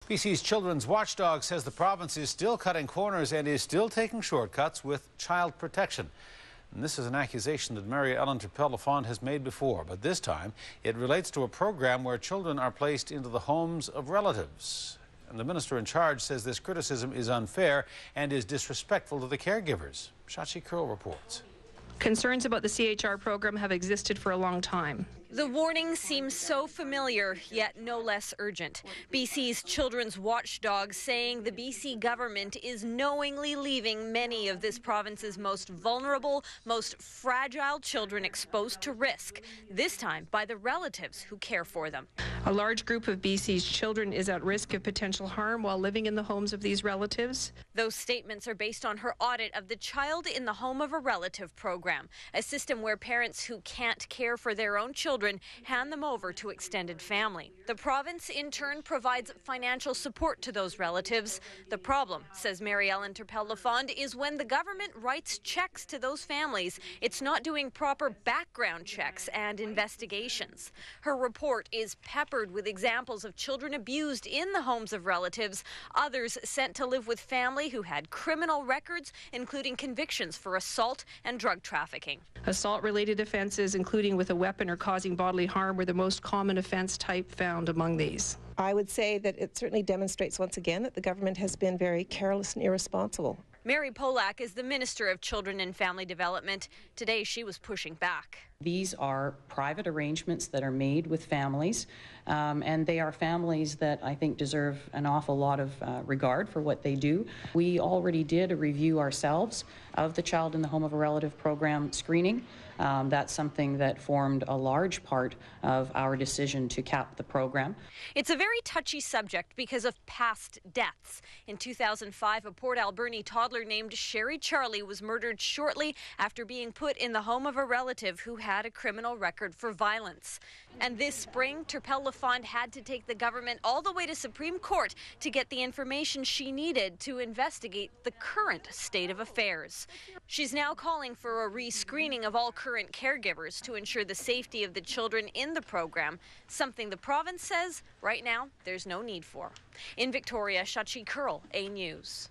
BC's Children's Watchdog says the province is still cutting corners and is still taking shortcuts with child protection. And this is an accusation that Mary-Ellen Turpel Lafond has made before, but this time it relates to a program where children are placed into the homes of relatives. And the minister in charge says this criticism is unfair and is disrespectful to the caregivers. Shachi Curl reports. Concerns about the CHR program have existed for a long time. The warning seems so familiar, yet no less urgent. BC's Children's Watchdog saying the BC government is knowingly leaving many of this province's most vulnerable, most fragile children exposed to risk, this time by the relatives who care for them. A large group of BC's children is at risk of potential harm while living in the homes of these relatives. Those statements are based on her audit of the Child in the Home of a Relative program, a system where parents who can't care for their own children hand them over to extended family. The province, in turn, provides financial support to those relatives. The problem, says Mary-Ellen Turpel Lafond, is when the government writes checks to those families, it's not doing proper background checks and investigations. Her report is peppered with examples of children abused in the homes of relatives, others sent to live with family who had criminal records, including convictions for assault and drug trafficking. Assault-related offences, including with a weapon or causing bodily harm, were the most common offence type found among these. I would say that it certainly demonstrates once again that the government has been very careless and irresponsible. Mary Polak is the Minister of Children and Family Development. Today she was pushing back. These are private arrangements that are made with families, and they are families that I think deserve an awful lot of regard for what they do. We already did a review ourselves of the Child in the Home of a Relative program screening. That's something that formed a large part of our decision to cap the program. It's a very touchy subject because of past deaths. In 2005, a Port Alberni toddler named Sherry Charlie was murdered shortly after being put in the home of a relative who had a criminal record for violence. And this spring, Turpel Lafond had to take the government all the way to Supreme Court to get the information she needed to investigate the current state of affairs. She's now calling for a re-screening of all current caregivers to ensure the safety of the children in the program, something the province says right now there's no need for. In Victoria, Shachi Curl, A News.